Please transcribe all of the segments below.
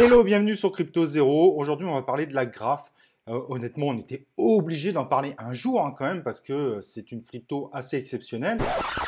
Hello, bienvenue sur Crypto Zéro. Aujourd'hui, on va parler de la Graph. Honnêtement, on était obligé d'en parler un jour quand même parce que c'est une crypto assez exceptionnelle.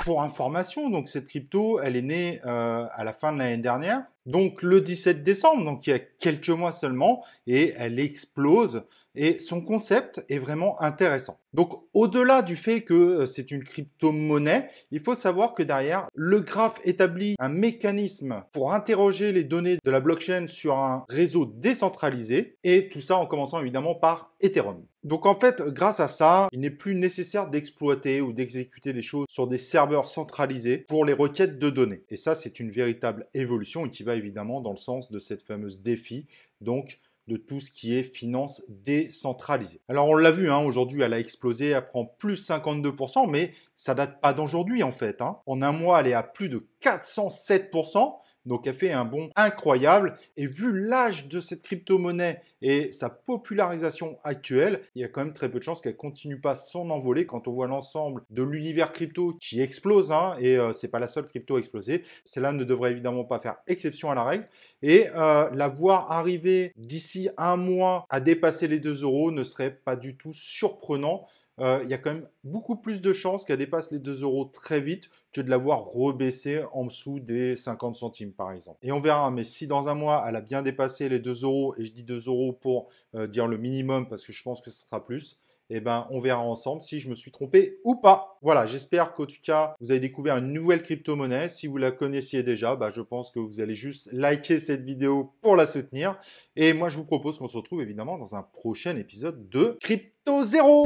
Pour information, donc cette crypto, elle est née à la fin de l'année dernière, donc le 17 décembre, donc il y a quelques mois seulement, et elle explose. Et son concept est vraiment intéressant. Donc au-delà du fait que c'est une crypto-monnaie, il faut savoir que derrière, le Graph établit un mécanisme pour interroger les données de la blockchain sur un réseau décentralisé, et tout ça en commençant évidemment par Ethereum. Donc en fait, grâce à ça, il n'est plus nécessaire d'exploiter ou d'exécuter des choses sur des serveurs centralisés pour les requêtes de données. Et ça, c'est une véritable évolution et qui va évidemment dans le sens de cette fameuse défi, donc de tout ce qui est finance décentralisée. Alors on l'a vu, aujourd'hui elle a explosé, elle prend plus 52%, mais ça date pas d'aujourd'hui en fait. En un mois, elle est à plus de 407%. Donc elle fait un bond incroyable. Et vu l'âge de cette crypto-monnaie et sa popularisation actuelle, il y a quand même très peu de chances qu'elle continue pas son envolée quand on voit l'ensemble de l'univers crypto qui explose. Et c'est pas la seule crypto à exploser. Celle-là ne devrait évidemment pas faire exception à la règle. Et la voir arriver d'ici un mois à dépasser les 2 euros ne serait pas du tout surprenant. Il y a quand même beaucoup plus de chances qu'elle dépasse les 2 euros très vite que de la voir rebaisser en dessous des 50 centimes par exemple. Et on verra, mais si dans un mois elle a bien dépassé les 2 euros, et je dis 2 euros pour dire le minimum parce que je pense que ce sera plus, eh ben, on verra ensemble si je me suis trompé ou pas. Voilà, j'espère qu'en tout cas, vous avez découvert une nouvelle crypto-monnaie. Si vous la connaissiez déjà, je pense que vous allez juste liker cette vidéo pour la soutenir. Et moi, je vous propose qu'on se retrouve évidemment dans un prochain épisode de Crypto Zéro.